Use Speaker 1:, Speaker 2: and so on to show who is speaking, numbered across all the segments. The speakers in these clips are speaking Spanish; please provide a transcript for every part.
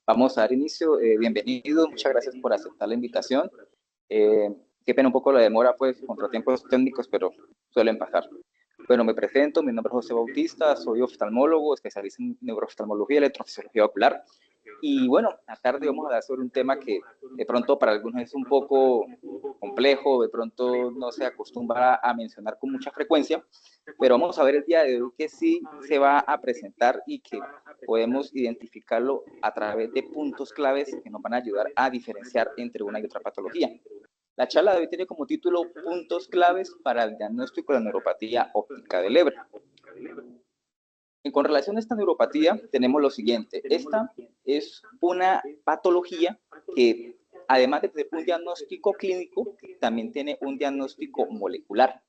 Speaker 1: Vamos a dar inicio. Bienvenido, muchas gracias por aceptar la invitación. Qué pena un poco la demora, pues, contratiempos técnicos, pero suelen pasar. Bueno, me presento, mi nombre es José Bautista, soy oftalmólogo, especialista en neurooftalmología y electrofisiología ocular. Y bueno, a tarde vamos a hablar sobre un tema que de pronto para algunos es un poco complejo, de pronto no se acostumbra a mencionar con mucha frecuencia, pero vamos a ver el día de hoy que sí se va a presentar y que podemos identificarlo a través de puntos claves que nos van a ayudar a diferenciar entre una y otra patología. La charla de hoy tiene como título Puntos claves para el diagnóstico de la neuropatía óptica de Leber. Y con relación a esta neuropatía, tenemos lo siguiente. Esta es una patología que, además de tener un diagnóstico clínico, también tiene un diagnóstico molecular.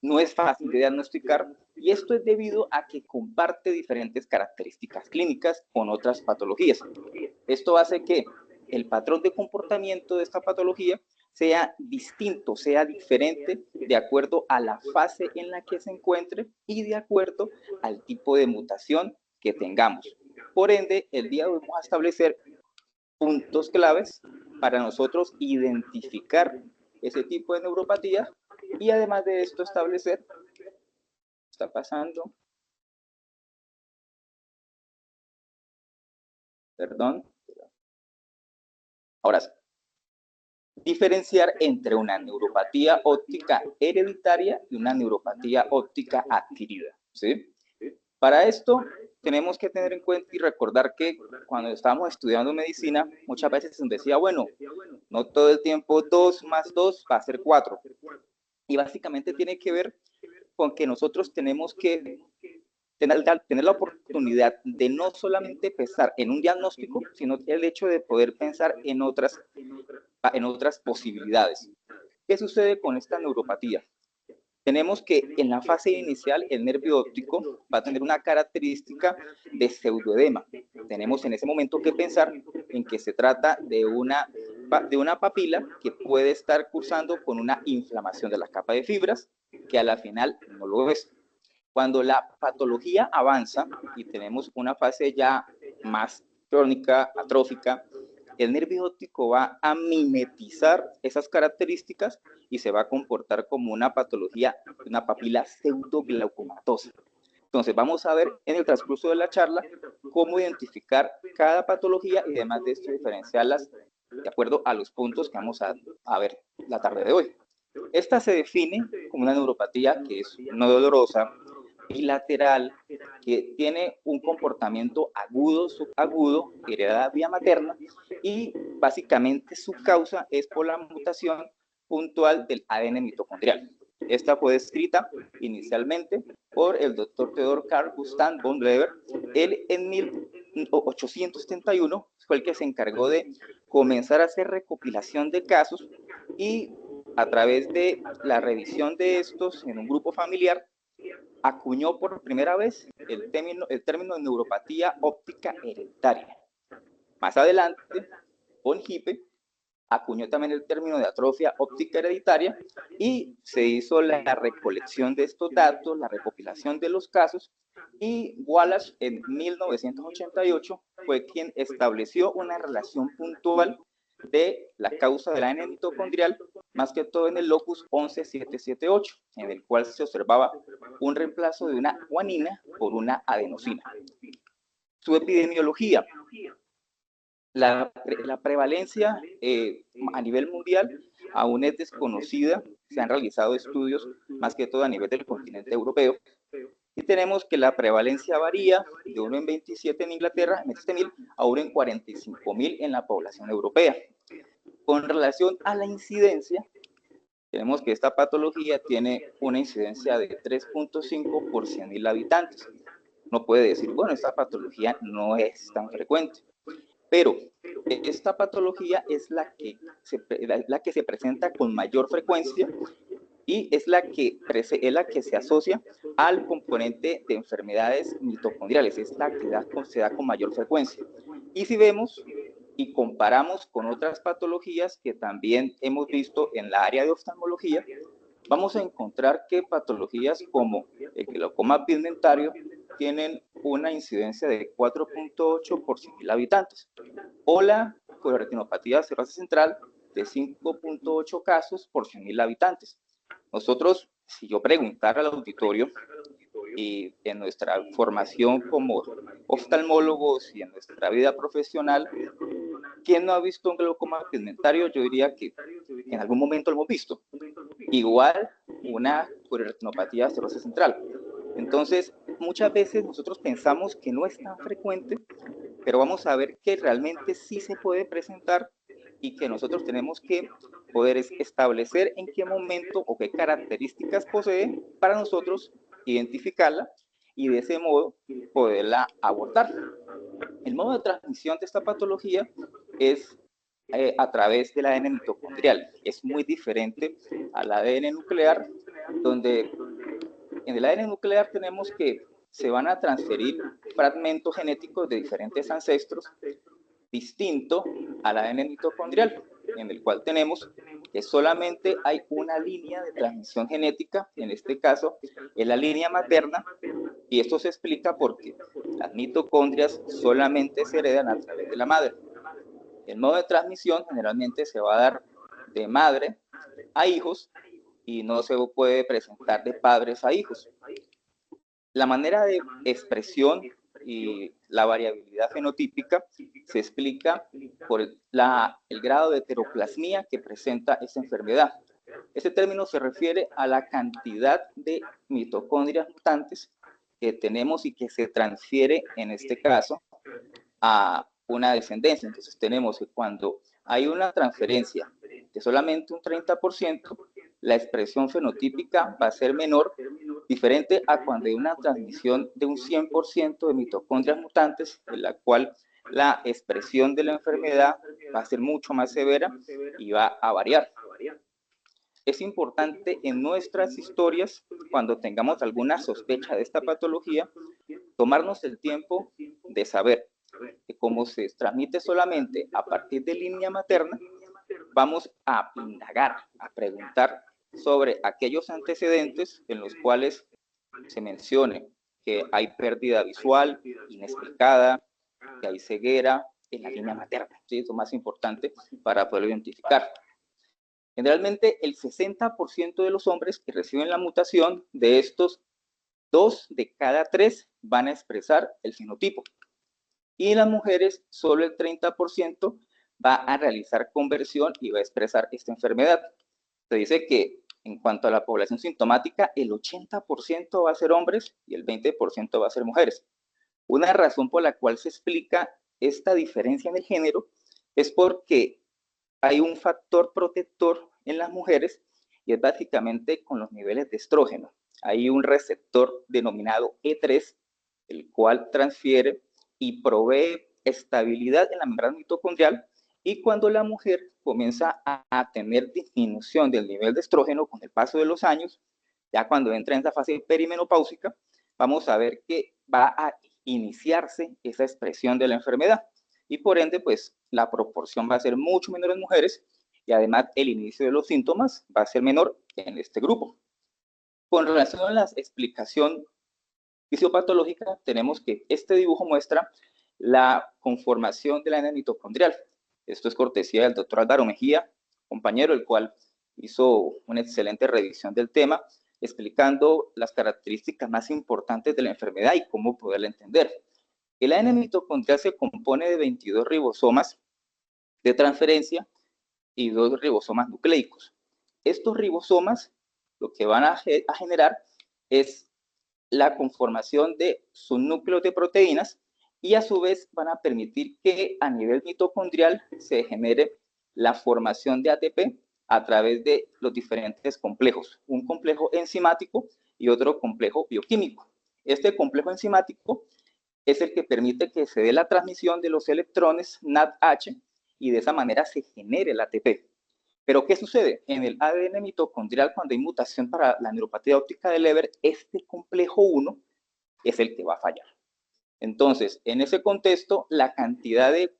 Speaker 1: No es fácil de diagnosticar y esto es debido a que comparte diferentes características clínicas con otras patologías. Esto hace que el patrón de comportamiento de esta patología sea distinto, sea diferente de acuerdo a la fase en la que se encuentre y de acuerdo al tipo de mutación que tengamos. Por ende, el día de hoy vamos a establecer puntos claves para nosotros identificar ese tipo de neuropatía y además de esto establecer, está pasando, perdón, ahora sí, diferenciar entre una neuropatía óptica hereditaria y una neuropatía óptica adquirida, ¿sí? Para esto tenemos que tener en cuenta y recordar que cuando estábamos estudiando medicina, muchas veces se nos decía, bueno, no todo el tiempo 2 más 2 va a ser 4. Y básicamente tiene que ver con que nosotros tenemos que tener la oportunidad de no solamente pensar en un diagnóstico, sino el hecho de poder pensar en otras posibilidades. ¿Qué sucede con esta neuropatía? Tenemos que en la fase inicial el nervio óptico va a tener una característica de pseudoedema. Tenemos en ese momento que pensar en que se trata de una papila que puede estar cursando con una inflamación de la capa de fibras, que a la final no lo es. Cuando la patología avanza y tenemos una fase ya más crónica, atrófica, el nervio óptico va a mimetizar esas características y se va a comportar como una patología, una papila pseudoglaucomatosa. Entonces vamos a ver en el transcurso de la charla cómo identificar cada patología y además de esto diferenciarlas de acuerdo a los puntos que vamos a ver la tarde de hoy. Esta se define como una neuropatía que es no dolorosa, bilateral, que tiene un comportamiento agudo, subagudo, heredada vía materna, y básicamente su causa es por la mutación puntual del ADN mitocondrial. Esta fue descrita inicialmente por el doctor Theodor Carl Gustav von Leber. Él en 1871 fue el que se encargó de comenzar a hacer recopilación de casos y a través de la revisión de estos en un grupo familiar, acuñó por primera vez el término de neuropatía óptica hereditaria. Más adelante, von Hippe acuñó también el término de atrofia óptica hereditaria y se hizo la recolección de estos datos, la recopilación de los casos, y Wallace en 1988 fue quien estableció una relación puntual de la causa del ADN mitocondrial, más que todo en el locus 11778, en el cual se observaba un reemplazo de una guanina por una adenosina. Su epidemiología. La prevalencia a nivel mundial aún es desconocida. Se han realizado estudios más que todo a nivel del continente europeo. Y tenemos que la prevalencia varía de 1 en 27 en Inglaterra, en 7.000, a 1 en 45.000 en la población europea. Con relación a la incidencia, tenemos que esta patología tiene una incidencia de 3.5 por 100.000 habitantes. No puede decir, bueno, esta patología no es tan frecuente. Pero esta patología es la que se presenta con mayor frecuencia y es la que se asocia al componente de enfermedades mitocondriales, es la que se da con mayor frecuencia. Y si vemos y comparamos con otras patologías que también hemos visto en la área de oftalmología, vamos a encontrar que patologías como el glaucoma pigmentario tienen una incidencia de 4.8 por 100.000 habitantes, o la retinopatía serosa central de 5.8 casos por 100.000 habitantes. Nosotros, si yo preguntara al auditorio, y en nuestra formación como oftalmólogos y en nuestra vida profesional, ¿quién no ha visto un glaucoma pigmentario? Yo diría que en algún momento lo hemos visto. Igual una retinopatía serosa central. Entonces, muchas veces nosotros pensamos que no es tan frecuente, pero vamos a ver que realmente sí se puede presentar y que nosotros tenemos que poder establecer en qué momento o qué características posee para nosotros identificarla y de ese modo poderla abordar. El modo de transmisión de esta patología es a través del ADN mitocondrial. Es muy diferente al ADN nuclear, donde en el ADN nuclear tenemos que se van a transferir fragmentos genéticos de diferentes ancestros, distinto al ADN mitocondrial, en el cual tenemos que solamente hay una línea de transmisión genética, en este caso es la línea materna, y esto se explica porque las mitocondrias solamente se heredan a través de la madre. El modo de transmisión generalmente se va a dar de madre a hijos y no se puede presentar de padres a hijos. La manera de expresión y la variabilidad fenotípica se explica por el grado de heteroplasmia que presenta esta enfermedad. Este término se refiere a la cantidad de mitocondrias mutantes que tenemos y que se transfiere, en este caso, a una descendencia. Entonces tenemos que cuando hay una transferencia de solamente un 30%, la expresión fenotípica va a ser menor, diferente a cuando hay una transmisión de un 100% de mitocondrias mutantes, en la cual la expresión de la enfermedad va a ser mucho más severa y va a variar. Es importante en nuestras historias, cuando tengamos alguna sospecha de esta patología, tomarnos el tiempo de saber que como se transmite solamente a partir de línea materna, vamos a indagar, a preguntar sobre aquellos antecedentes en los cuales se mencione que hay pérdida visual inexplicada, que hay ceguera en la línea materna. ¿Sí? Eso es más importante para poder identificar. Generalmente el 60% de los hombres que reciben la mutación, de estos 2 de cada 3 van a expresar el fenotipo. Y en las mujeres solo el 30% va a realizar conversión y va a expresar esta enfermedad. Se dice que en cuanto a la población sintomática, el 80% va a ser hombres y el 20% va a ser mujeres. Una razón por la cual se explica esta diferencia en el género es porque hay un factor protector en las mujeres y es básicamente con los niveles de estrógeno. Hay un receptor denominado E3, el cual transfiere y provee estabilidad en la membrana mitocondrial, y cuando la mujer comienza a tener disminución del nivel de estrógeno con el paso de los años, ya cuando entra en esa fase perimenopáusica, vamos a ver que va a iniciarse esa expresión de la enfermedad y por ende pues la proporción va a ser mucho menor en mujeres y además el inicio de los síntomas va a ser menor en este grupo. Con relación a la explicación fisiopatológica, tenemos que este dibujo muestra la conformación de la ADN mitocondrial. Esto es cortesía del doctor Álvaro Mejía, compañero, el cual hizo una excelente revisión del tema, explicando las características más importantes de la enfermedad y cómo poderla entender. El ADN mitocondrial se compone de 22 ribosomas de transferencia y 2 ribosomas nucleicos. Estos ribosomas lo que van a generar es la conformación de subnúcleos de proteínas y a su vez van a permitir que a nivel mitocondrial se genere la formación de ATP a través de los diferentes complejos, un complejo enzimático y otro complejo bioquímico. Este complejo enzimático es el que permite que se dé la transmisión de los electrones NADH y de esa manera se genere el ATP. Pero ¿qué sucede? En el ADN mitocondrial, cuando hay mutación para la neuropatía óptica de Leber, este complejo 1 es el que va a fallar. Entonces, en ese contexto, la cantidad de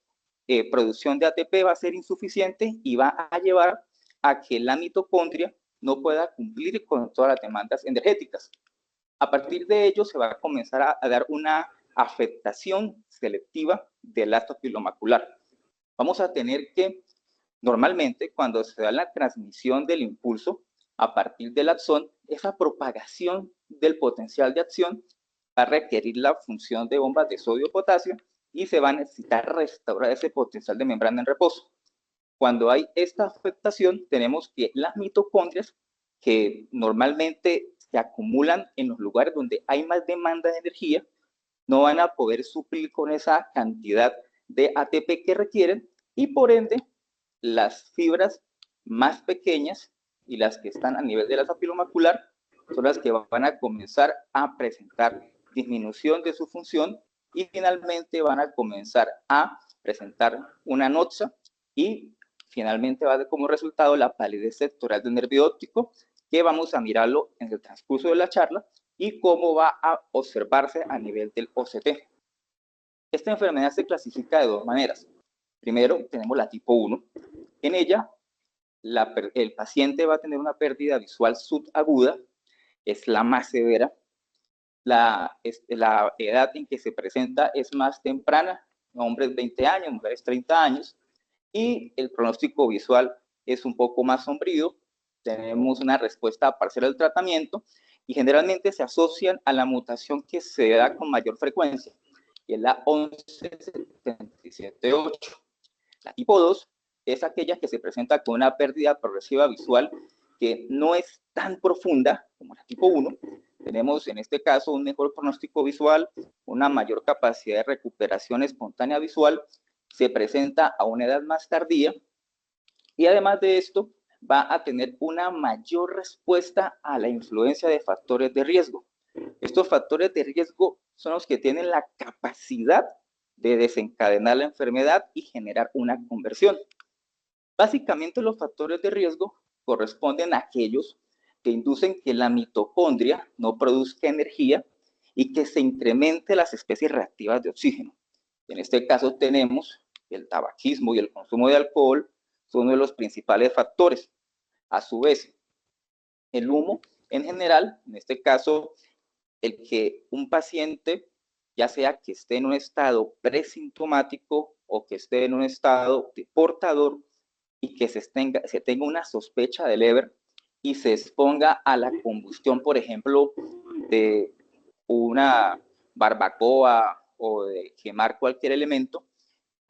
Speaker 1: producción de ATP va a ser insuficiente y va a llevar a que la mitocondria no pueda cumplir con todas las demandas energéticas. A partir de ello, se va a comenzar a dar una afectación selectiva del ácido macular. Vamos a tener que, normalmente, cuando se da la transmisión del impulso a partir del axón, esa propagación del potencial de acción va a requerir la función de bombas de sodio-potasio y se va a necesitar restaurar ese potencial de membrana en reposo. Cuando hay esta afectación, tenemos que las mitocondrias, que normalmente se acumulan en los lugares donde hay más demanda de energía, no van a poder suplir con esa cantidad de ATP que requieren y por ende las fibras más pequeñas y las que están a nivel de la macular son las que van a comenzar a presentar disminución de su función y finalmente van a comenzar a presentar una anoxia y finalmente va a dar como resultado la palidez sectorial del nervio óptico, que vamos a mirarlo en el transcurso de la charla y cómo va a observarse a nivel del OCT. Esta enfermedad se clasifica de dos maneras. Primero, tenemos la tipo 1. En ella, el paciente va a tener una pérdida visual subaguda, es la más severa. La edad en que se presenta es más temprana, hombres 20 años, mujeres 30 años, y el pronóstico visual es un poco más sombrío. Tenemos una respuesta parcial al tratamiento y generalmente se asocian a la mutación que se da con mayor frecuencia, que es la 1177.8. La tipo 2 es aquella que se presenta con una pérdida progresiva visual que no es tan profunda como la tipo 1. Tenemos en este caso un mejor pronóstico visual, una mayor capacidad de recuperación espontánea visual, se presenta a una edad más tardía y además de esto va a tener una mayor respuesta a la influencia de factores de riesgo. Estos factores de riesgo son los que tienen la capacidad de desencadenar la enfermedad y generar una conversión. Básicamente los factores de riesgo corresponden a aquellos que inducen que la mitocondria no produzca energía y que se incremente las especies reactivas de oxígeno. En este caso tenemos el tabaquismo y el consumo de alcohol son uno de los principales factores. A su vez, el humo en general, en este caso, el que un paciente, ya sea que esté en un estado presintomático o que esté en un estado de portador y que se tenga una sospecha de Leber y se exponga a la combustión, por ejemplo, de una barbacoa o de quemar cualquier elemento,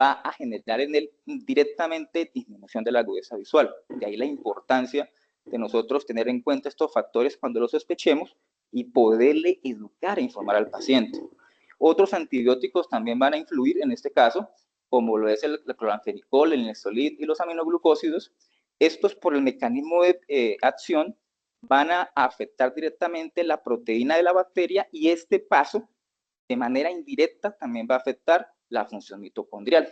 Speaker 1: va a generar en él directamente disminución de la agudeza visual. De ahí la importancia de nosotros tener en cuenta estos factores cuando los sospechemos y poderle educar e informar al paciente. Otros antibióticos también van a influir en este caso, como lo es el cloranfenicol, el Nesolid y los aminoglucósidos. Estos, por el mecanismo de acción, van a afectar directamente la proteína de la bacteria y este paso, de manera indirecta, también va a afectar la función mitocondrial.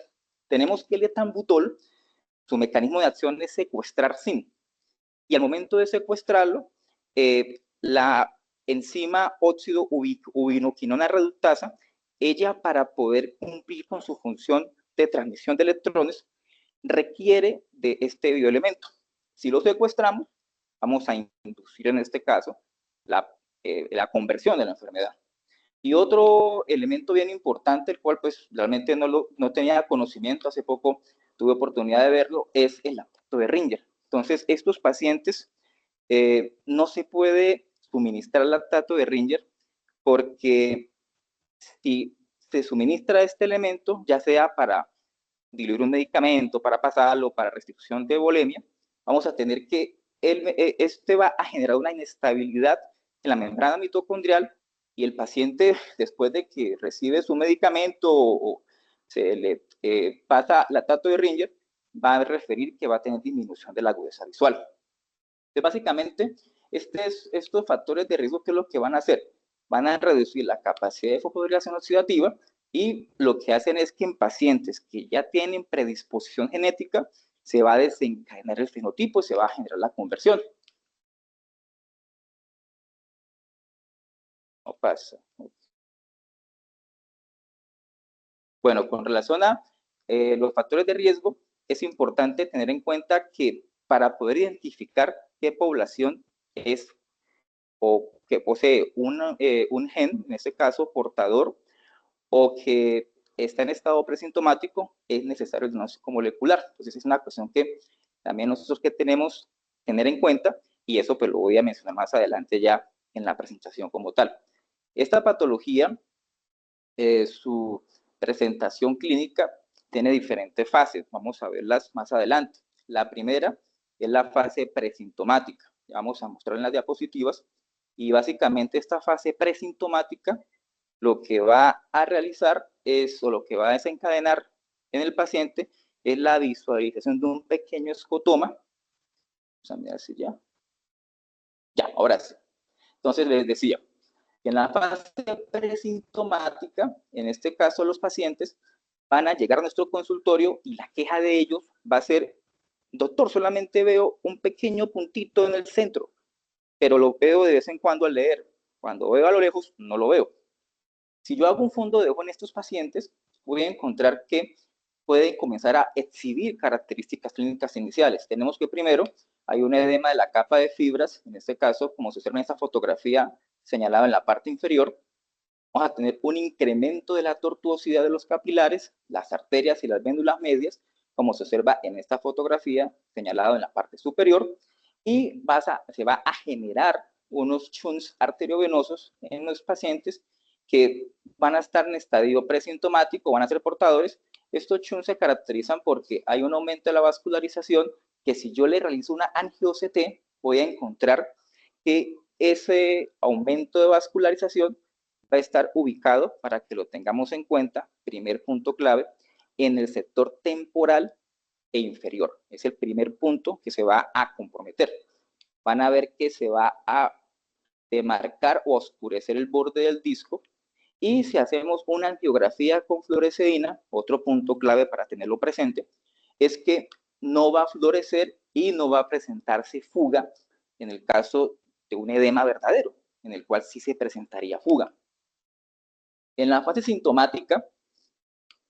Speaker 1: Tenemos que el etambutol, su mecanismo de acción es secuestrar zinc. Y al momento de secuestrarlo, la enzima óxido ubinoquinona reductasa, ella para poder cumplir con su función de transmisión de electrones, requiere de este bioelemento. Si lo secuestramos, vamos a inducir en este caso la conversión de la enfermedad. Y otro elemento bien importante, el cual pues realmente no tenía conocimiento, hace poco tuve oportunidad de verlo, es el lactato de Ringer. Entonces, estos pacientes no se puede suministrar lactato de Ringer porque si se suministra este elemento, ya sea para diluir un medicamento, para pasarlo, para restitución de volemia, vamos a tener que este va a generar una inestabilidad en la membrana mitocondrial y el paciente, después de que recibe su medicamento o se le pasa lactato de Ringer, va a referir que va a tener disminución de la agudeza visual. Entonces, básicamente, estos factores de riesgo, ¿qué es lo que van a hacer? Van a reducir la capacidad de fosforilación oxidativa y lo que hacen es que en pacientes que ya tienen predisposición genética, se va a desencadenar el fenotipo y se va a generar la conversión. No pasa. Bueno, con relación a los factores de riesgo, es importante tener en cuenta que para poder identificar qué población es o que posee un gen, en este caso portador o que está en estado presintomático, es necesario el diagnóstico molecular. Entonces es una cuestión que también nosotros que tenemos que tener en cuenta, y eso pues lo voy a mencionar más adelante ya en la presentación como tal. Esta patología, su presentación clínica tiene diferentes fases, vamos a verlas más adelante. La primera es la fase presintomática, ya vamos a mostrar en las diapositivas, y básicamente esta fase presintomática lo que va a realizar es, o lo que va a desencadenar en el paciente, es la visualización de un pequeño escotoma. Vamos a mirar si ya. Ya, ahora sí. Entonces les decía, en la fase presintomática, en este caso los pacientes van a llegar a nuestro consultorio y la queja de ellos va a ser, doctor, solamente veo un pequeño puntito en el centro, pero lo veo de vez en cuando al leer. Cuando veo a lo lejos, no lo veo. Si yo hago un fondo de ojo en estos pacientes, voy a encontrar que pueden comenzar a exhibir características clínicas iniciales. Tenemos que primero hay un edema de la capa de fibras, en este caso, como se observa en esta fotografía señalada en la parte inferior, vamos a tener un incremento de la tortuosidad de los capilares, las arterias y las véndulas medias, como se observa en esta fotografía señalada en la parte superior, y se va a generar unos shunts arteriovenosos en los pacientes que van a estar en estadio presintomático, van a ser portadores. Estos shunts se caracterizan porque hay un aumento de la vascularización que si yo le realizo una angio-CT, voy a encontrar que ese aumento de vascularización va a estar ubicado, para que lo tengamos en cuenta, primer punto clave, en el sector temporal e inferior. Es el primer punto que se va a comprometer. Van a ver que se va a demarcar o oscurecer el borde del disco, y si hacemos una angiografía con fluoresceína, otro punto clave para tenerlo presente, es que no va a fluorecer y no va a presentarse fuga en el caso de un edema verdadero, en el cual sí se presentaría fuga. En la fase sintomática,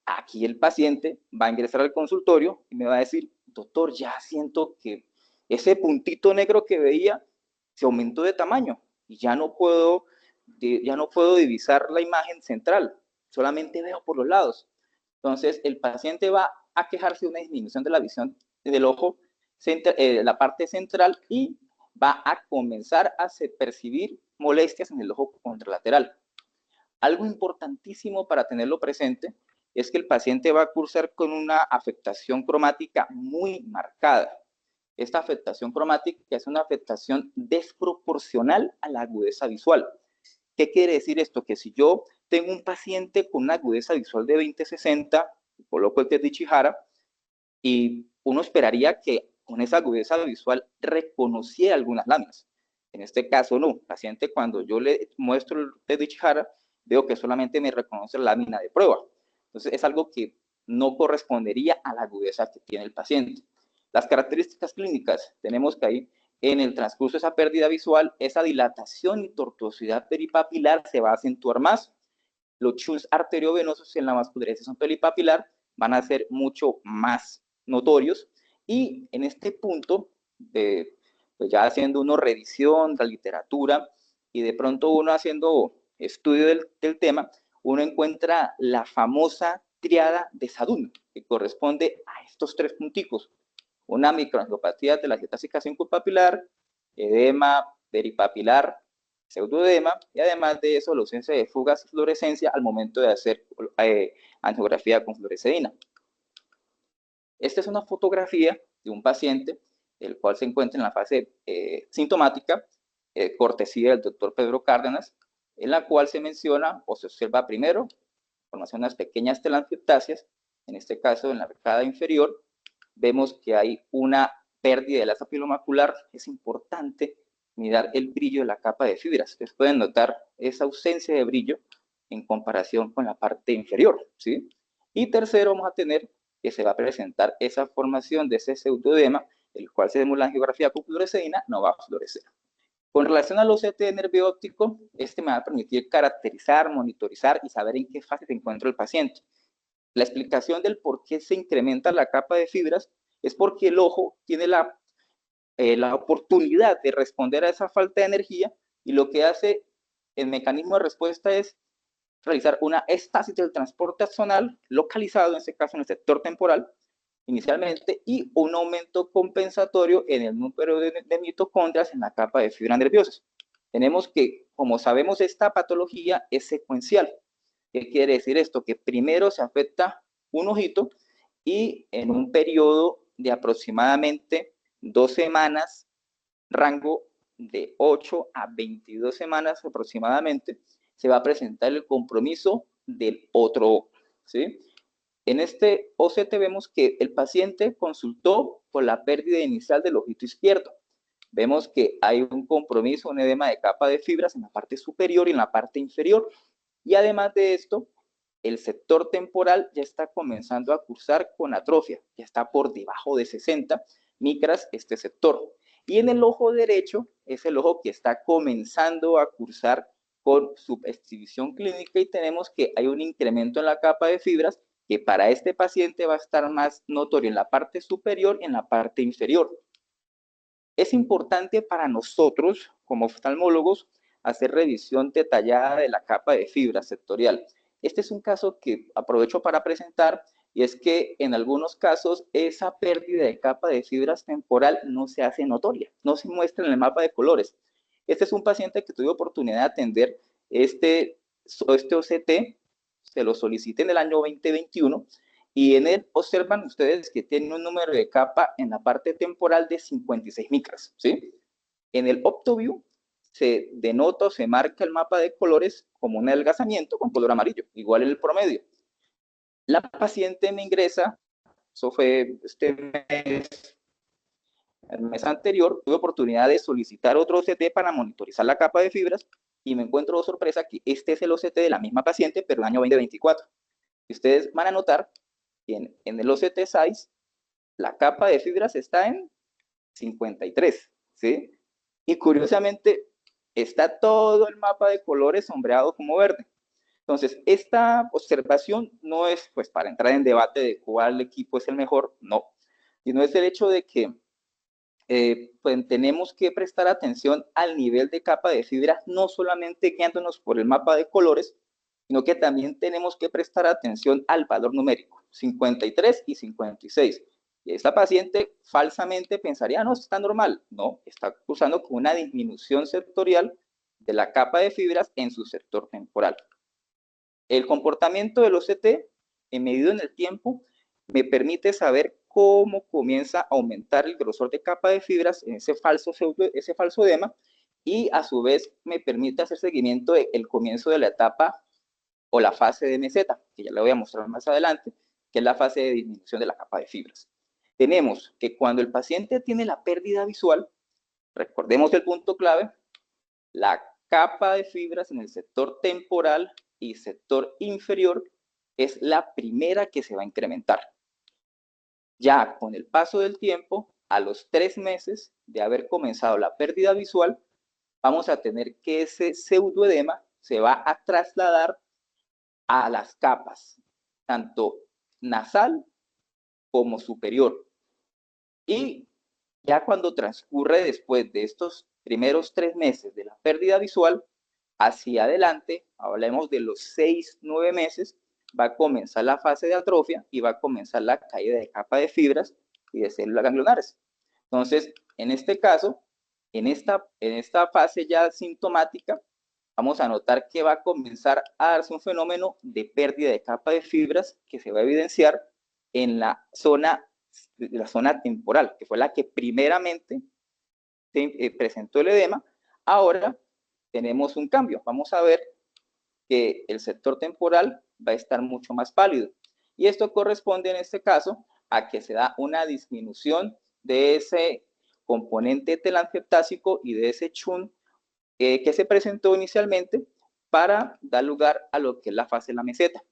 Speaker 1: aquí el paciente va a ingresar al consultorio y me va a decir, doctor, ya siento que ese puntito negro que veía se aumentó de tamaño y ya no puedo divisar la imagen central, solamente veo por los lados. Entonces, el paciente va a quejarse de una disminución de la visión del ojo, la parte central, y va a comenzar a percibir molestias en el ojo contralateral. Algo importantísimo para tenerlo presente es que el paciente va a cursar con una afectación cromática muy marcada. Esta afectación cromática es una afectación desproporcional a la agudeza visual. ¿Qué quiere decir esto? Que si yo tengo un paciente con una agudeza visual de 20/60, coloco el test de Ichihara, y uno esperaría que con esa agudeza visual reconociera algunas láminas. En este caso no, el paciente, cuando yo le muestro el test de Ichihara, veo que solamente me reconoce la lámina de prueba. Entonces es algo que no correspondería a la agudeza que tiene el paciente. Las características clínicas, tenemos que ahí en el transcurso de esa pérdida visual, esa dilatación y tortuosidad peripapilar se va a acentuar más. Los shunts arteriovenosos en la vascularización peripapilar van a ser mucho más notorios, y en este punto, pues ya haciendo uno revisión de la literatura y de pronto uno haciendo estudio del tema, uno encuentra la famosa triada de Sadun, que corresponde a estos tres punticos: una microangiopatía de la cetacicación papilar, edema peripapilar, pseudoedema, y además de eso, la ausencia de fugas y fluorescencia al momento de hacer angiografía con fluoresceína. Esta es una fotografía de un paciente, el cual se encuentra en la fase sintomática, cortesía del doctor Pedro Cárdenas, en la cual se menciona o se observa primero formación de unas pequeñas telangiectasias, en este caso en la arcada inferior. Vemos que hay una pérdida del asa pilomacular. Es importante mirar el brillo de la capa de fibras. Ustedes pueden notar esa ausencia de brillo en comparación con la parte inferior, ¿sí? Y tercero, vamos a tener que se va a presentar esa formación de ese pseudoedema, el cual, si vemos la angiografía con fluoresceína, no va a fluorecer. Con relación al OCT de nervio óptico, este me va a permitir caracterizar, monitorizar y saber en qué fase se encuentra el paciente. La explicación del por qué se incrementa la capa de fibras es porque el ojo tiene la oportunidad de responder a esa falta de energía, y lo que hace el mecanismo de respuesta es realizar una estasis del transporte axonal localizado, en este caso en el sector temporal, inicialmente, y un aumento compensatorio en el número de mitocondrias en la capa de fibras nerviosas. Tenemos que, como sabemos, esta patología es secuencial. ¿Qué quiere decir esto? Que primero se afecta un ojito y en un periodo de aproximadamente 2 semanas, rango de 8 a 22 semanas aproximadamente, se va a presentar el compromiso del otro ojo, ¿sí? En este OCT vemos que el paciente consultó por la pérdida inicial del ojito izquierdo. Vemos que hay un compromiso, un edema de capa de fibras en la parte superior y en la parte inferior. Y además de esto, el sector temporal ya está comenzando a cursar con atrofia, ya está por debajo de 60 micras este sector. Y en el ojo derecho es el ojo que está comenzando a cursar con subexhibición clínica y tenemos que hay un incremento en la capa de fibras que para este paciente va a estar más notorio en la parte superior y en la parte inferior. Es importante para nosotros, como oftalmólogos, hacer revisión detallada de la capa de fibra sectorial. Este es un caso que aprovecho para presentar y es que en algunos casos esa pérdida de capa de fibras temporal no se hace notoria, no se muestra en el mapa de colores. Este es un paciente que tuve oportunidad de atender, este OCT, se lo solicité en el año 2021 y en él observan ustedes que tiene un número de capa en la parte temporal de 56 micras, ¿sí? En el OptoView se denota o se marca el mapa de colores como un adelgazamiento con color amarillo, igual en el promedio. La paciente me ingresa, eso fue el mes anterior, tuve oportunidad de solicitar otro OCT para monitorizar la capa de fibras y me encuentro de sorpresa que este es el OCT de la misma paciente, pero el año 2024. Y ustedes van a notar que en el OCT size la capa de fibras está en 53, ¿sí? Y curiosamente está todo el mapa de colores sombreado como verde. Entonces, esta observación no es pues para entrar en debate de cuál equipo es el mejor, no, sino es el hecho de que pues tenemos que prestar atención al nivel de capa de fibras, no solamente guiándonos por el mapa de colores, sino que también tenemos que prestar atención al valor numérico, 53 y 56. Y esta paciente falsamente pensaría, no, está normal. No, está cursando con una disminución sectorial de la capa de fibras en su sector temporal. El comportamiento del OCT, medido en el tiempo, me permite saber cómo comienza a aumentar el grosor de capa de fibras en ese falso edema y a su vez me permite hacer seguimiento del comienzo de la etapa o la fase de meseta, que ya le voy a mostrar más adelante, que es la fase de disminución de la capa de fibras. Tenemos que cuando el paciente tiene la pérdida visual, recordemos el punto clave, la capa de fibras en el sector temporal y sector inferior es la primera que se va a incrementar. Ya con el paso del tiempo, a los 3 meses de haber comenzado la pérdida visual, vamos a tener que ese pseudoedema se va a trasladar a las capas, tanto nasal como superior. Y ya cuando transcurre después de estos primeros 3 meses de la pérdida visual, hacia adelante, hablemos de los 6, 9 meses, va a comenzar la fase de atrofia y va a comenzar la caída de capa de fibras y de células ganglionares. Entonces, en este caso, en esta fase ya sintomática, vamos a notar que va a comenzar a darse un fenómeno de pérdida de capa de fibras que se va a evidenciar en la zona temporal, que fue la que primeramente presentó el edema. Ahora tenemos un cambio. Vamos a ver que el sector temporal va a estar mucho más pálido. Y esto corresponde en este caso a que se da una disminución de ese componente telangiectásico y de ese chun que se presentó inicialmente para dar lugar a lo que es la fase de la meseta.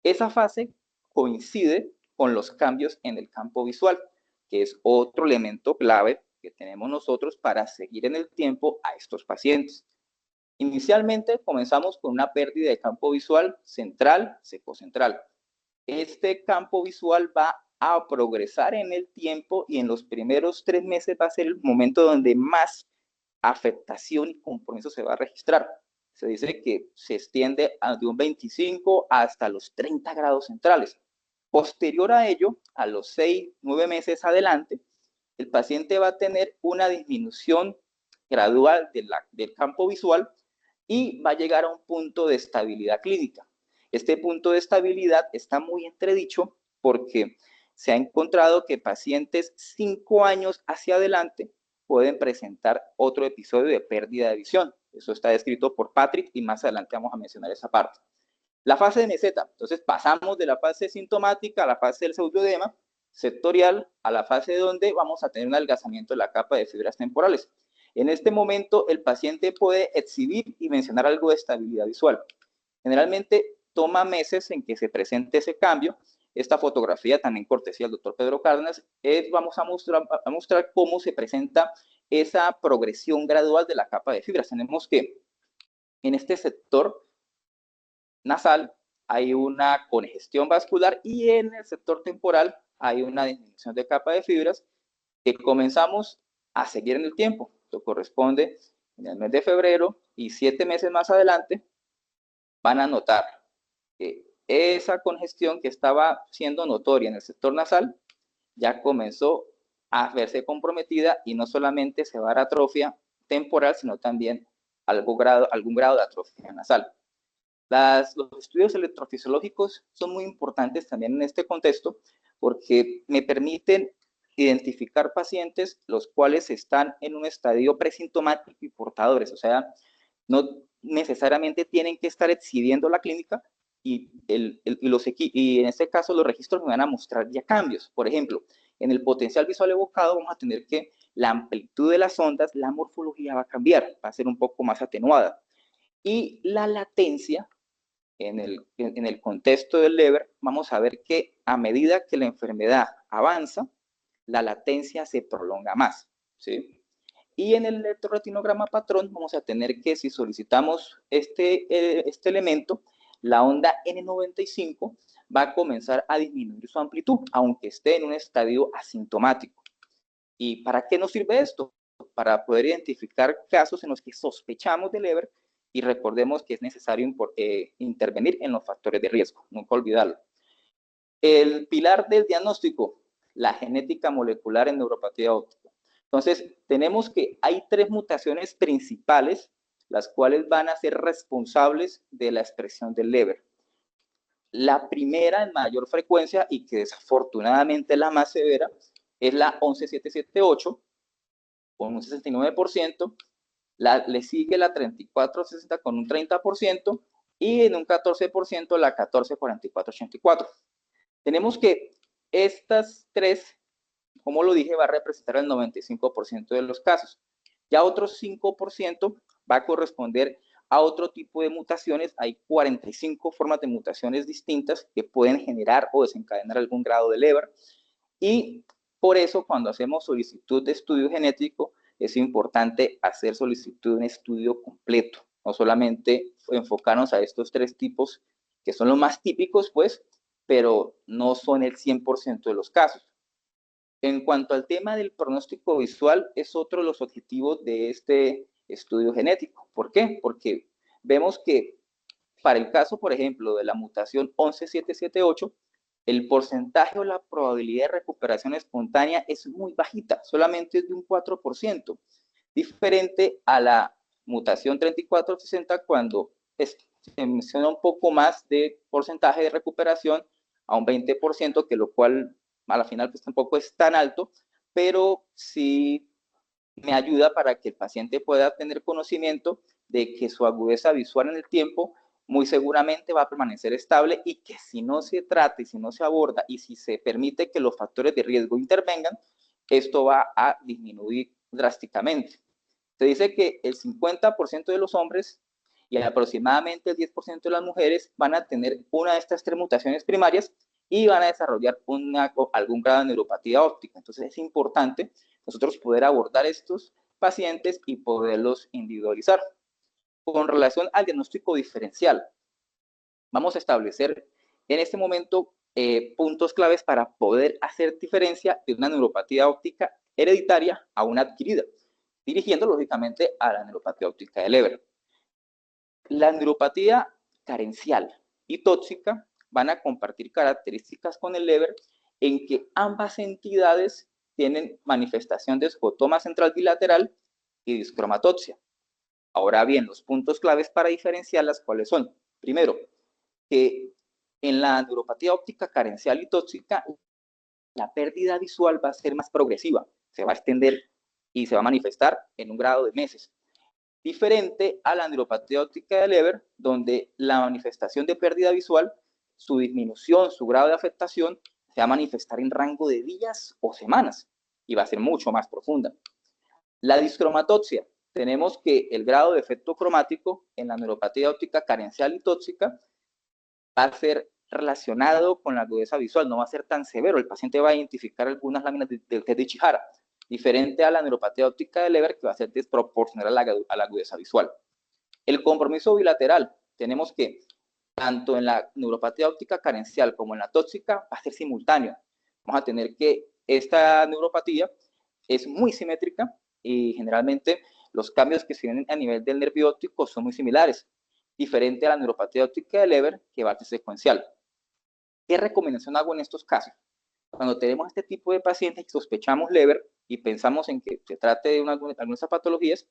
Speaker 1: Esa fase coincide con los cambios en el campo visual, que es otro elemento clave que tenemos nosotros para seguir en el tiempo a estos pacientes. Inicialmente comenzamos con una pérdida de campo visual central, secocentral. Este campo visual va a progresar en el tiempo y en los primeros 3 meses va a ser el momento donde más afectación y compromiso se va a registrar. Se dice que se extiende de un 25 hasta los 30 grados centrales. Posterior a ello, a los 6, 9 meses adelante, el paciente va a tener una disminución gradual del campo visual y va a llegar a un punto de estabilidad clínica. Este punto de estabilidad está muy entredicho porque se ha encontrado que pacientes 5 años hacia adelante pueden presentar otro episodio de pérdida de visión. Eso está descrito por Patrick y más adelante vamos a mencionar esa parte. La fase de meseta, entonces pasamos de la fase sintomática a la fase del pseudoedema sectorial a la fase donde vamos a tener un adelgazamiento de la capa de fibras temporales. En este momento el paciente puede exhibir y mencionar algo de estabilidad visual. Generalmente toma meses en que se presente ese cambio. Esta fotografía, también cortesía del doctor Pedro Cárdenas, vamos a mostrar cómo se presenta esa progresión gradual de la capa de fibras. Tenemos que en este sector nasal hay una congestión vascular y en el sector temporal hay una disminución de capa de fibras que comenzamos a seguir en el tiempo. Esto corresponde en el mes de febrero y 7 meses más adelante van a notar que esa congestión que estaba siendo notoria en el sector nasal ya comenzó a verse comprometida y no solamente se va a dar atrofia temporal, sino también algún grado de atrofia nasal. Los estudios electrofisiológicos son muy importantes también en este contexto porque me permiten identificar pacientes los cuales están en un estadio presintomático y portadores, o sea, no necesariamente tienen que estar exhibiendo la clínica y en este caso los registros me van a mostrar ya cambios. Por ejemplo, en el potencial visual evocado vamos a tener que la amplitud de las ondas, la morfología va a cambiar, va a ser un poco más atenuada. Y la latencia, en el contexto del Leber, vamos a ver que a medida que la enfermedad avanza, la latencia se prolonga más, ¿sí? Y en el electroretinograma patrón vamos a tener que, si solicitamos este elemento, la onda N95 va a comenzar a disminuir su amplitud, aunque esté en un estadio asintomático. ¿Y para qué nos sirve esto? Para poder identificar casos en los que sospechamos de Leber y recordemos que es necesario intervenir en los factores de riesgo, nunca olvidarlo. El pilar del diagnóstico, la genética molecular en neuropatía óptica. Entonces, tenemos que hay 3 mutaciones principales, las cuales van a ser responsables de la expresión del Leber. La primera en mayor frecuencia y que desafortunadamente es la más severa es la 11778 con un 69%, le sigue la 3460 con un 30% y en un 14% la 144484. Tenemos que estas 3, como lo dije, va a representar el 95% de los casos. Ya otro 5% va a corresponder a otro tipo de mutaciones. Hay 45 formas de mutaciones distintas que pueden generar o desencadenar algún grado de Leber. Y por eso, cuando hacemos solicitud de estudio genético, es importante hacer solicitud de un estudio completo, no solamente enfocarnos a estos 3 tipos, que son los más típicos, pues, pero no son el 100% de los casos. En cuanto al tema del pronóstico visual, es otro de los objetivos de este estudio genético. ¿Por qué? Porque vemos que para el caso, por ejemplo, de la mutación 11778, el porcentaje o la probabilidad de recuperación espontánea es muy bajita, solamente es de un 4%, diferente a la mutación 3460 cuando se menciona un poco más de porcentaje de recuperación a un 20%, que lo cual a la final pues tampoco es tan alto, pero sí me ayuda para que el paciente pueda tener conocimiento de que su agudeza visual en el tiempo muy seguramente va a permanecer estable y que si no se trata y si no se aborda y si se permite que los factores de riesgo intervengan, esto va a disminuir drásticamente. Se dice que el 50% de los hombres y aproximadamente el 10% de las mujeres van a tener una de estas 3 mutaciones primarias y van a desarrollar algún grado de neuropatía óptica. Entonces es importante nosotros poder abordar estos pacientes y poderlos individualizar. Con relación al diagnóstico diferencial, vamos a establecer en este momento puntos claves para poder hacer diferencia de una neuropatía óptica hereditaria a una adquirida, dirigiendo lógicamente a la neuropatía óptica de Leber. La neuropatía carencial y tóxica van a compartir características con el Leber en que ambas entidades tienen manifestación de escotoma central bilateral y discromatopsia. Ahora bien, los puntos claves para diferenciarlas, ¿cuáles son? Primero, que en la neuropatía óptica carencial y tóxica, la pérdida visual va a ser más progresiva, se va a extender y se va a manifestar en un grado de meses. Diferente a la neuropatía óptica de Leber, donde la manifestación de pérdida visual, su disminución, su grado de afectación, se va a manifestar en rango de días o semanas y va a ser mucho más profunda. La discromatopsia, tenemos que el grado de efecto cromático en la neuropatía óptica carencial y tóxica va a ser relacionado con la agudeza visual, no va a ser tan severo, el paciente va a identificar algunas láminas del test de Chihara, diferente a la neuropatía óptica de Leber, que va a ser desproporcional a la agudeza visual. El compromiso bilateral, tenemos que tanto en la neuropatía óptica carencial como en la tóxica va a ser simultáneo. Vamos a tener que esta neuropatía es muy simétrica y generalmente los cambios que se ven a nivel del nervio óptico son muy similares, diferente a la neuropatía óptica de Leber, que va a ser secuencial. ¿Qué recomendación hago en estos casos? Cuando tenemos este tipo de pacientes y sospechamos Leber y pensamos en que se trate de algunas patologías,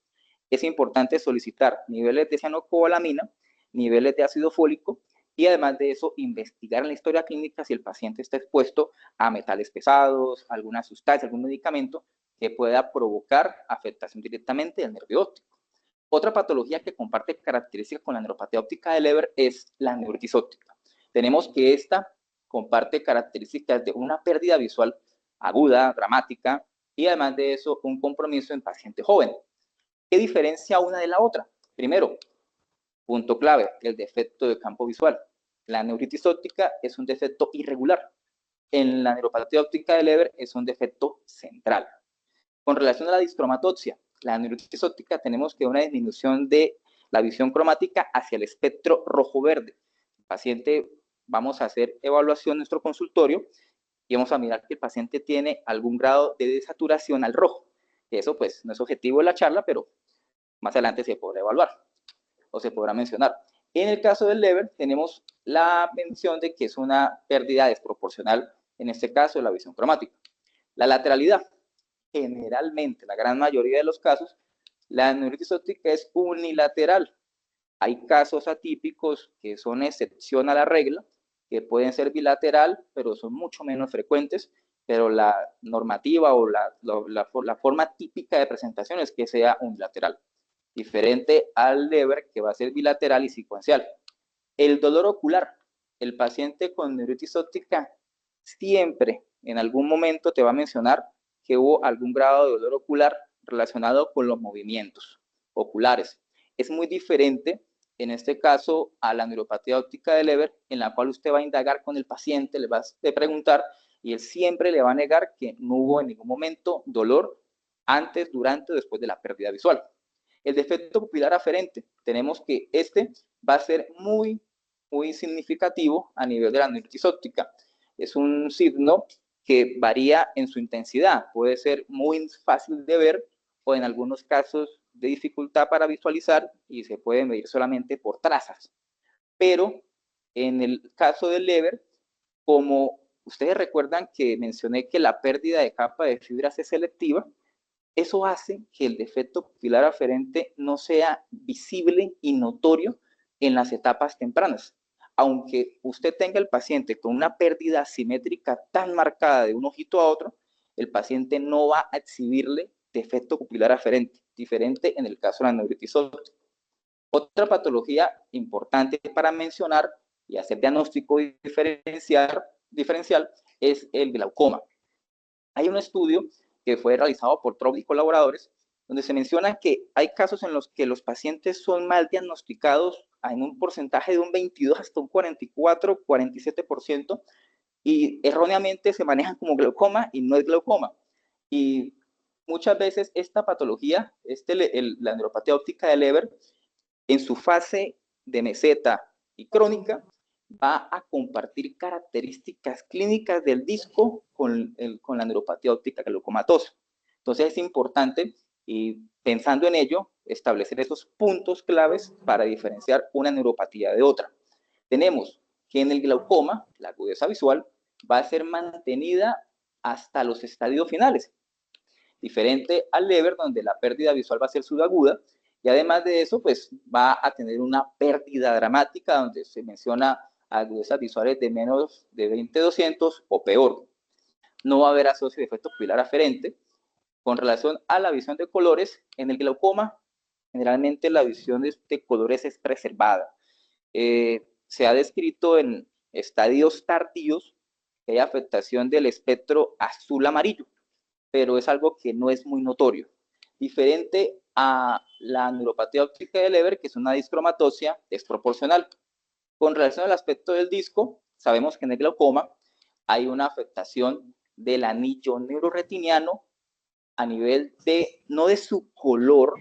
Speaker 1: es importante solicitar niveles de cianocobalamina, niveles de ácido fólico y además de eso investigar en la historia clínica si el paciente está expuesto a metales pesados, alguna sustancia, algún medicamento que pueda provocar afectación directamente del nervio óptico. Otra patología que comparte características con la neuropatía óptica de Leber es la neuritis óptica. Tenemos que esta comparte características de una pérdida visual aguda, dramática, y además de eso, un compromiso en paciente joven. ¿Qué diferencia una de la otra? Primero, punto clave, el defecto de campo visual. La neuritis óptica es un defecto irregular. En la neuropatía óptica de Leber es un defecto central. Con relación a la discromatopsia, la neuritis óptica tenemos que una disminución de la visión cromática hacia el espectro rojo-verde. El paciente, vamos a hacer evaluación en nuestro consultorio y vamos a mirar que el paciente tiene algún grado de desaturación al rojo. Eso pues no es objetivo de la charla, pero más adelante se podrá evaluar o se podrá mencionar. En el caso del Leber tenemos la mención de que es una pérdida desproporcional, en este caso la visión cromática. La lateralidad, generalmente, la gran mayoría de los casos, la neuritis óptica es unilateral. Hay casos atípicos que son excepción a la regla, que pueden ser bilateral, pero son mucho menos frecuentes, pero la normativa o la forma típica de presentación es que sea unilateral, diferente al Leber, que va a ser bilateral y secuencial. El dolor ocular, el paciente con neuritis óptica siempre en algún momento te va a mencionar que hubo algún grado de dolor ocular relacionado con los movimientos oculares. Es muy diferente en este caso a la neuropatía óptica de Leber, en la cual usted va a indagar con el paciente, le va a preguntar y él siempre le va a negar que no hubo en ningún momento dolor antes, durante o después de la pérdida visual. El defecto pupilar aferente, tenemos que este va a ser muy significativo a nivel de la neuritis óptica. Es un signo que varía en su intensidad, puede ser muy fácil de ver o en algunos casos de dificultad para visualizar y se puede medir solamente por trazas. Pero en el caso del Leber, como ustedes recuerdan que mencioné que la pérdida de capa de fibras es selectiva, eso hace que el defecto pupilar aferente no sea visible y notorio en las etapas tempranas. Aunque usted tenga el paciente con una pérdida asimétrica tan marcada de un ojito a otro, el paciente no va a exhibirle defecto pupilar aferente, diferente en el caso de la neuritis óptica. Otra patología importante para mencionar y hacer diagnóstico diferencial es el glaucoma. Hay un estudio que fue realizado por Trout y colaboradores, donde se menciona que hay casos en los que los pacientes son mal diagnosticados en un porcentaje de un 22 hasta un 44, 47%, y erróneamente se manejan como glaucoma y no es glaucoma. Y muchas veces esta patología, la neuropatía óptica de Leber, en su fase de meseta y crónica, va a compartir características clínicas del disco con la neuropatía óptica glaucomatosa. Entonces es importante, y pensando en ello, establecer esos puntos claves para diferenciar una neuropatía de otra. Tenemos que en el glaucoma, la agudeza visual va a ser mantenida hasta los estadios finales, diferente al Leber, donde la pérdida visual va a ser subaguda, y además de eso, pues va a tener una pérdida dramática, donde se menciona agudezas visuales de menos de 20/200 o peor. No va a haber asocio de efecto pupilar aferente. Con relación a la visión de colores, en el glaucoma, generalmente la visión de colores es preservada. Se ha descrito en estadios tardíos que hay afectación del espectro azul-amarillo, pero es algo que no es muy notorio. Diferente a la neuropatía óptica de Leber, que es una discromatosia desproporcional. Con relación al aspecto del disco, sabemos que en el glaucoma hay una afectación del anillo neuroretiniano a nivel de, no de su color,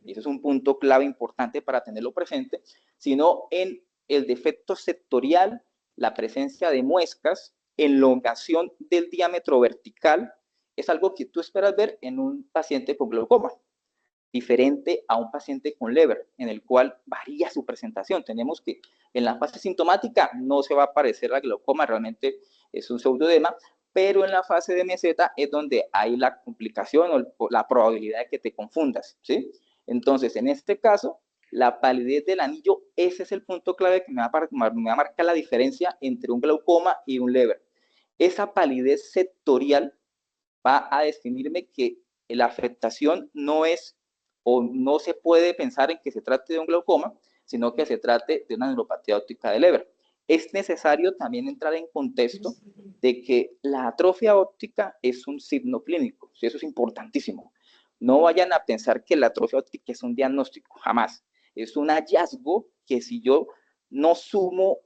Speaker 1: y eso es un punto clave importante para tenerlo presente, sino en el defecto sectorial, la presencia de muescas, elongación del diámetro vertical, es algo que tú esperas ver en un paciente con glaucoma, diferente a un paciente con Leber, en el cual varía su presentación. Tenemos que en la fase sintomática no se va a parecer al glaucoma, realmente es un pseudoedema, pero en la fase de meseta es donde hay la complicación o la probabilidad de que te confundas, ¿sí? Entonces, en este caso, la palidez del anillo, ese es el punto clave que me va a marcar la diferencia entre un glaucoma y un Leber. Esa palidez sectorial va a definirme que la afectación no es o no se puede pensar en que se trate de un glaucoma, sino que se trate de una neuropatía óptica de Leber. Es necesario también entrar en contexto de que la atrofia óptica es un signo clínico, eso es importantísimo. No vayan a pensar que la atrofia óptica es un diagnóstico, jamás. Es un hallazgo que si yo no sumo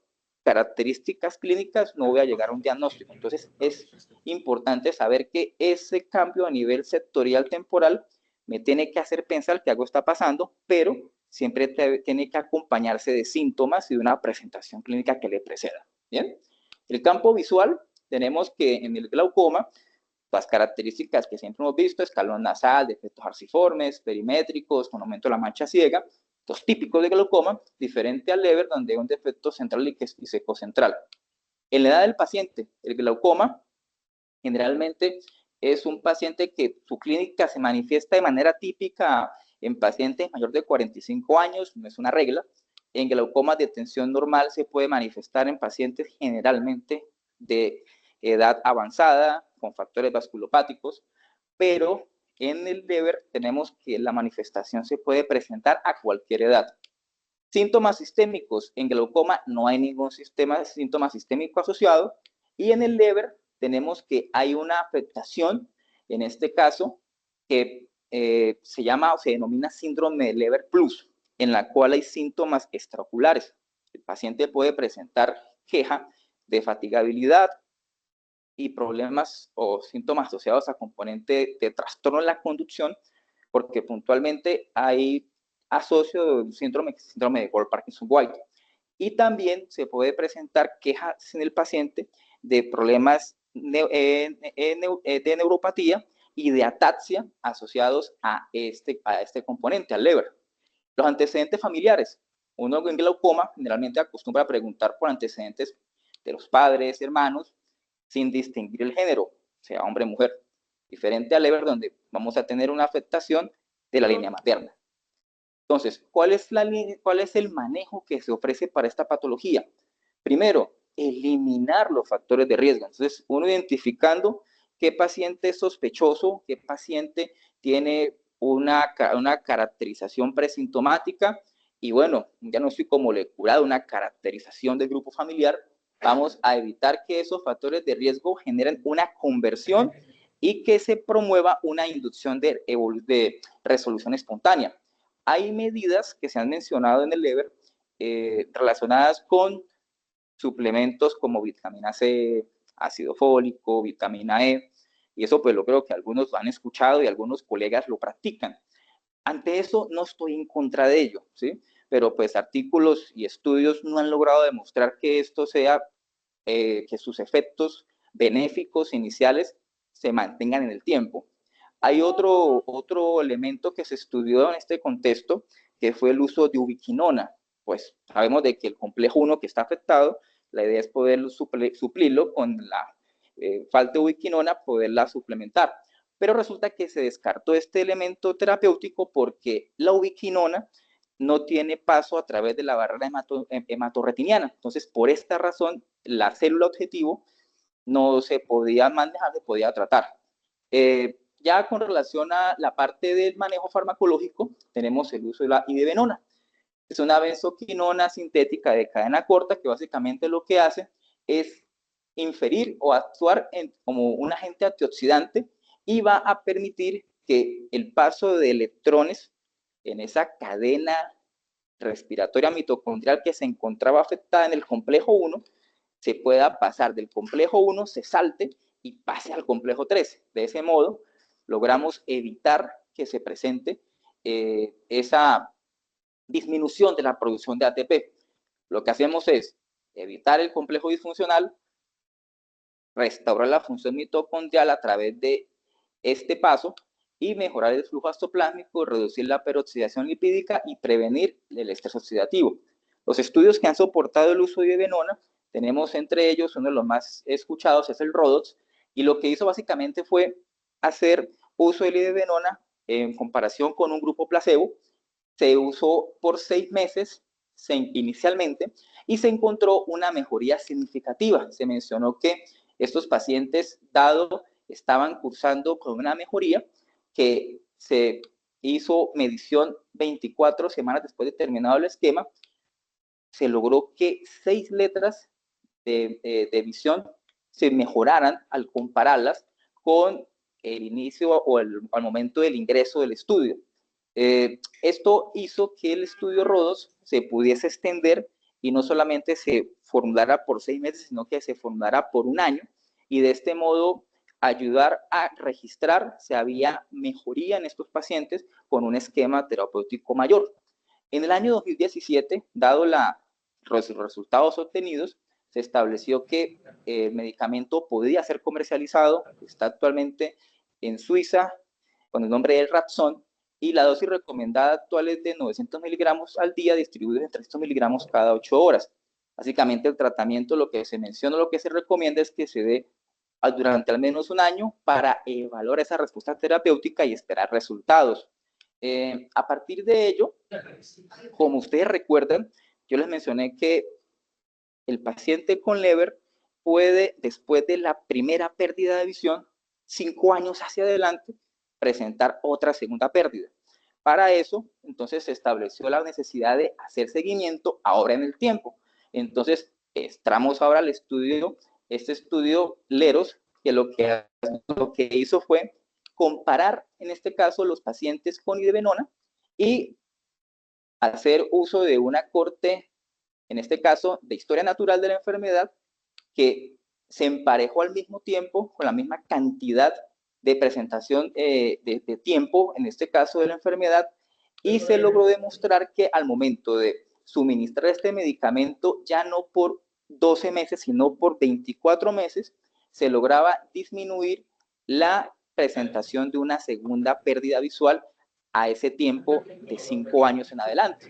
Speaker 1: características clínicas, no voy a llegar a un diagnóstico. Entonces, es importante saber que ese cambio a nivel sectorial temporal me tiene que hacer pensar que algo está pasando, pero siempre tiene que acompañarse de síntomas y de una presentación clínica que le preceda. ¿Bien? El campo visual, tenemos que en el glaucoma, las características que siempre hemos visto, escalón nasal, defectos arciformes, perimétricos, con aumento de la mancha ciega, los típicos de glaucoma, diferente al Leber, donde hay un defecto central y secocentral. En la edad del paciente, el glaucoma generalmente es un paciente que su clínica se manifiesta de manera típica en pacientes mayores de 45 años, no es una regla. En glaucoma de tensión normal se puede manifestar en pacientes generalmente de edad avanzada, con factores vasculopáticos, pero en el Leber tenemos que la manifestación se puede presentar a cualquier edad. Síntomas sistémicos, en glaucoma no hay ningún síntoma sistémico asociado, y en el Leber tenemos que hay una afectación, en este caso, que se llama o se denomina síndrome de Leber Plus, en la cual hay síntomas extraoculares. El paciente puede presentar queja de fatigabilidad y problemas o síntomas asociados a componente de trastorno en la conducción, porque puntualmente hay asocio de un síndrome de Gold-Parkinson-White. Y también se puede presentar quejas en el paciente de problemas de neuropatía y de ataxia asociados a este componente, al Leber. Los antecedentes familiares. Uno en glaucoma generalmente acostumbra a preguntar por antecedentes de los padres, hermanos, sin distinguir el género, sea hombre o mujer. Diferente al Leber, donde vamos a tener una afectación de la línea materna. Entonces, ¿cuál es el manejo que se ofrece para esta patología? Primero, eliminar los factores de riesgo. Entonces, uno identificando qué paciente es sospechoso, qué paciente tiene una caracterización presintomática y bueno, un diagnóstico molecular, una caracterización del grupo familiar, vamos a evitar que esos factores de riesgo generen una conversión y que se promueva una inducción de resolución espontánea. Hay medidas que se han mencionado en el Leber relacionadas con suplementos como vitamina C, ácido fólico, vitamina E, y eso pues lo creo que algunos lo han escuchado y algunos colegas lo practican. Ante eso no estoy en contra de ello, ¿sí? Pero pues artículos y estudios no han logrado demostrar que esto sea, que sus efectos benéficos iniciales se mantengan en el tiempo. Hay otro elemento que se estudió en este contexto, que fue el uso de ubiquinona. Pues sabemos de que el complejo 1 que está afectado, la idea es poder suplirlo con la falta de ubiquinona, poderla suplementar. Pero resulta que se descartó este elemento terapéutico porque la ubiquinona no tiene paso a través de la barrera hematorretiniana. Entonces, por esta razón, la célula objetivo no se podía manejar, se podía tratar. Ya con relación a la parte del manejo farmacológico, tenemos el uso de la idebenona. Es una benzoquinona sintética de cadena corta que básicamente lo que hace es inferir o actuar como un agente antioxidante y va a permitir que el paso de electrones en esa cadena respiratoria mitocondrial que se encontraba afectada en el complejo 1 se pueda pasar del complejo 1, se salte y pase al complejo 3. De ese modo, logramos evitar que se presente esa disminución de la producción de ATP. Lo que hacemos es evitar el complejo disfuncional, restaurar la función mitocondrial a través de este paso y mejorar el flujo ácido-plásmico, reducir la peroxidación lipídica y prevenir el estrés oxidativo. Los estudios que han soportado el uso de idebenona, tenemos entre ellos uno de los más escuchados, es el RODOX, y lo que hizo básicamente fue hacer uso de la idebenona en comparación con un grupo placebo. Se usó por 6 meses inicialmente y se encontró una mejoría significativa. Se mencionó que estos pacientes, dado estaban cursando con una mejoría, que se hizo medición 24 semanas después de terminado el esquema, se logró que 6 letras de visión se mejoraran al compararlas con el inicio o al momento del ingreso del estudio. Esto hizo que el estudio RODOS se pudiese extender y no solamente se formulara por 6 meses, sino que se formulara por un año, y de este modo ayudar a registrar si había mejoría en estos pacientes con un esquema terapéutico mayor. En el año 2017, dado los resultados obtenidos, se estableció que el medicamento podía ser comercializado, está actualmente en Suiza con el nombre de Rapson, y la dosis recomendada actual es de 900 miligramos al día, distribuidos en 300 miligramos cada 8 horas. Básicamente el tratamiento, lo que se menciona, lo que se recomienda es que se dé durante al menos un año para evaluar esa respuesta terapéutica y esperar resultados. A partir de ello, como ustedes recuerdan, yo les mencioné que el paciente con Leber puede, después de la primera pérdida de visión, 5 años hacia adelante, presentar otra segunda pérdida. Para eso, entonces, se estableció la necesidad de hacer seguimiento ahora en el tiempo. Entonces, entramos ahora al estudio, este estudio LEROS, que lo que hizo fue comparar, en este caso, los pacientes con idebenona y hacer uso de una corte, en este caso, de historia natural de la enfermedad, que se emparejó al mismo tiempo con la misma cantidad de presentación de tiempo, en este caso de la enfermedad, y se logró demostrar que al momento de suministrar este medicamento, ya no por 12 meses, sino por 24 meses, se lograba disminuir la presentación de una segunda pérdida visual a ese tiempo de 5 años en adelante.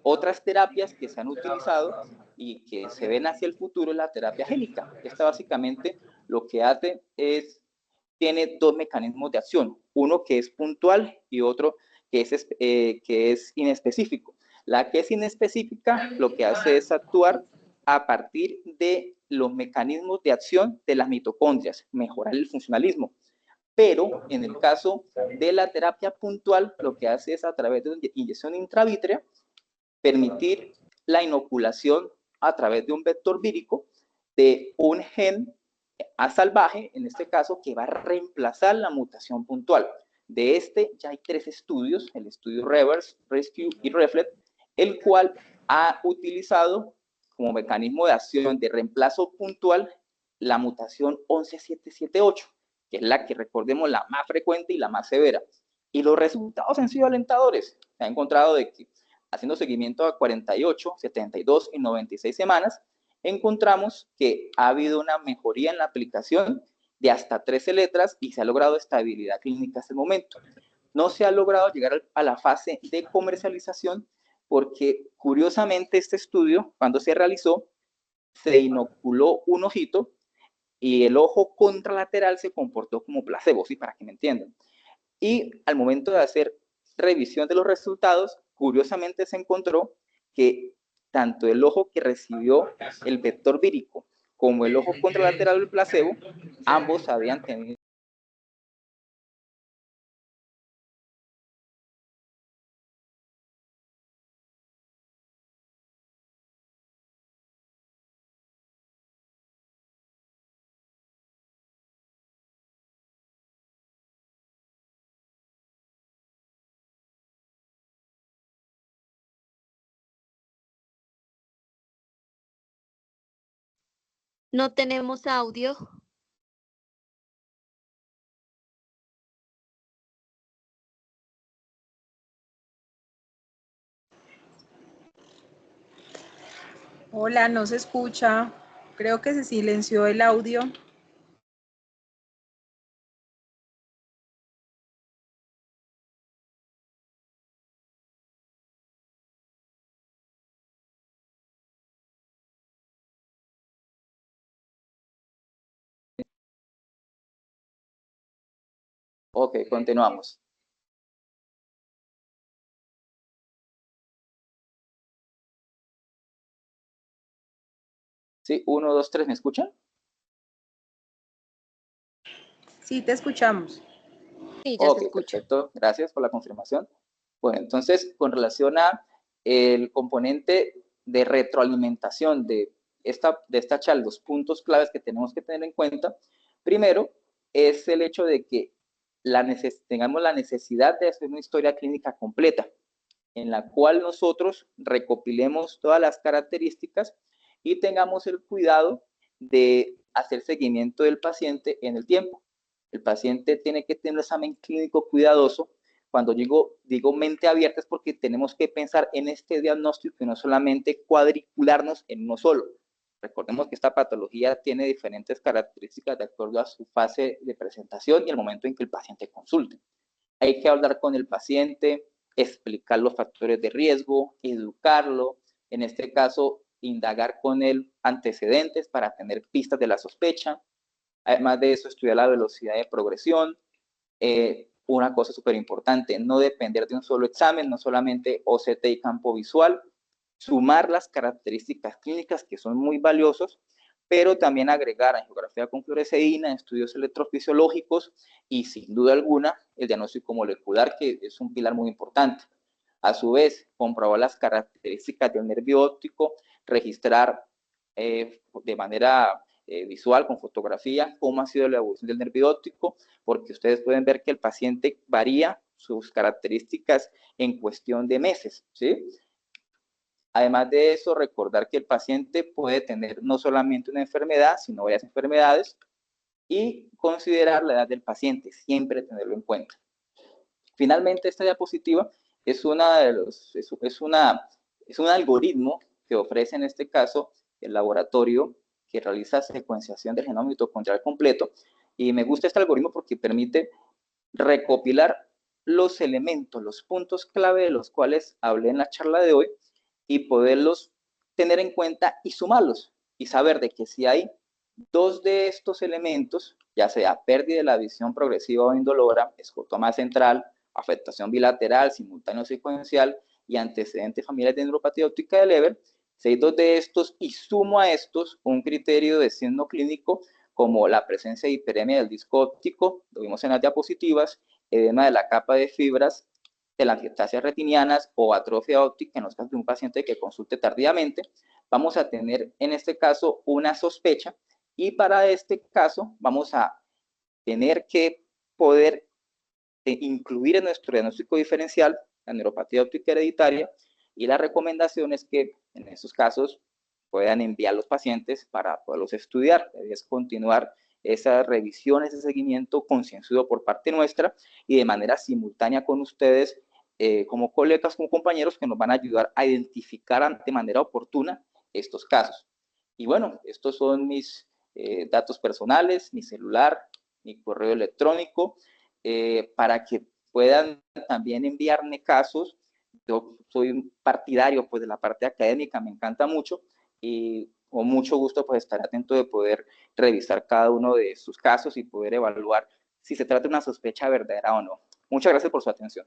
Speaker 1: Otras terapias que se han utilizado y que se ven hacia el futuro es la terapia génica. Esta básicamente lo que hace es, tiene dos mecanismos de acción, uno que es puntual y otro que es inespecífico. La que es inespecífica lo que hace es actuar a partir de los mecanismos de acción de las mitocondrias, mejorar el funcionalismo. Pero en el caso de la terapia puntual, lo que hace es a través de una inyección intravítrea permitir la inoculación a través de un vector vírico de un gen a salvaje, en este caso, que va a reemplazar la mutación puntual. De este ya hay 3 estudios, el estudio Reverse, Rescue y Reflect, el cual ha utilizado como mecanismo de acción de reemplazo puntual la mutación 11778, que es la que, recordemos, la más frecuente y la más severa. Y los resultados han sido alentadores. Se ha encontrado de que haciendo seguimiento a 48, 72 y 96 semanas, encontramos que ha habido una mejoría en la aplicación de hasta 13 letras y se ha logrado estabilidad clínica hasta el momento. No se ha logrado llegar a la fase de comercialización porque, curiosamente, este estudio, cuando se realizó, se inoculó un ojito y el ojo contralateral se comportó como placebo, ¿sí? Para que me entiendan. Y al momento de hacer revisión de los resultados, curiosamente se encontró que tanto el ojo que recibió el vector vírico como el ojo contralateral del placebo, ambos habían tenido
Speaker 2: No tenemos audio.
Speaker 3: Hola, no se escucha. Creo que se silenció el audio.
Speaker 1: Ok, continuamos. Sí, 1, 2, 3, ¿me escuchan?
Speaker 3: Sí, te escuchamos.
Speaker 2: Sí, ya se
Speaker 1: Ok,
Speaker 2: escucha.
Speaker 1: perfecto. Gracias por la confirmación. Bueno, entonces, con relación a el componente de retroalimentación de esta charla, los puntos claves que tenemos que tener en cuenta, primero es el hecho de que tengamos la necesidad de hacer una historia clínica completa, en la cual nosotros recopilemos todas las características y tengamos el cuidado de hacer seguimiento del paciente en el tiempo. El paciente tiene que tener un examen clínico cuidadoso. Cuando digo mente abierta es porque tenemos que pensar en este diagnóstico y no solamente cuadricularnos en uno solo. Recordemos que esta patología tiene diferentes características de acuerdo a su fase de presentación y el momento en que el paciente consulte. Hay que hablar con el paciente, explicar los factores de riesgo, educarlo, en este caso, indagar con él antecedentes para tener pistas de la sospecha. Además de eso, estudiar la velocidad de progresión. Una cosa súper importante, no depender de un solo examen, no solamente OCT y campo visual, sumar las características clínicas que son muy valiosos, pero también agregar angiografía con fluoresceína, estudios electrofisiológicos y sin duda alguna el diagnóstico molecular, que es un pilar muy importante. A su vez, comprobar las características del nervio óptico, registrar de manera visual, con fotografía, cómo ha sido la evolución del nervio óptico, porque ustedes pueden ver que el paciente varía sus características en cuestión de meses, ¿sí? Además de eso, recordar que el paciente puede tener no solamente una enfermedad, sino varias enfermedades y considerar la edad del paciente, siempre tenerlo en cuenta. Finalmente, esta diapositiva es un algoritmo que ofrece en este caso el laboratorio que realiza secuenciación del genoma mitocondrial completo, y me gusta este algoritmo porque permite recopilar los elementos, los puntos clave de los cuales hablé en la charla de hoy y poderlos tener en cuenta y sumarlos y saber de que si hay dos de estos elementos, ya sea pérdida de la visión progresiva o indolora, escotoma central, afectación bilateral, simultáneo secuencial y antecedentes familiares de neuropatía óptica de Leber, si hay dos de estos y sumo a estos un criterio de signo clínico como la presencia de hiperemia del disco óptico, lo vimos en las diapositivas, edema de la capa de fibras, telangiectasias retinianas o atrofia óptica en los casos de un paciente que consulte tardíamente, vamos a tener en este caso una sospecha y para este caso vamos a tener que poder incluir en nuestro diagnóstico diferencial la neuropatía óptica hereditaria y la recomendación es que en estos casos puedan enviar los pacientes para poderlos estudiar, es continuar esa revisión, ese seguimiento concienzudo por parte nuestra y de manera simultánea con ustedes como colegas, como compañeros que nos van a ayudar a identificar de manera oportuna estos casos. Y bueno, estos son mis datos personales, ni celular, ni correo electrónico, para que puedan también enviarme casos. Yo soy un partidario pues de la parte académica, me encanta mucho, y con mucho gusto pues estaré atento de poder revisar cada uno de sus casos y poder evaluar si se trata de una sospecha verdadera o no. Muchas gracias por su atención.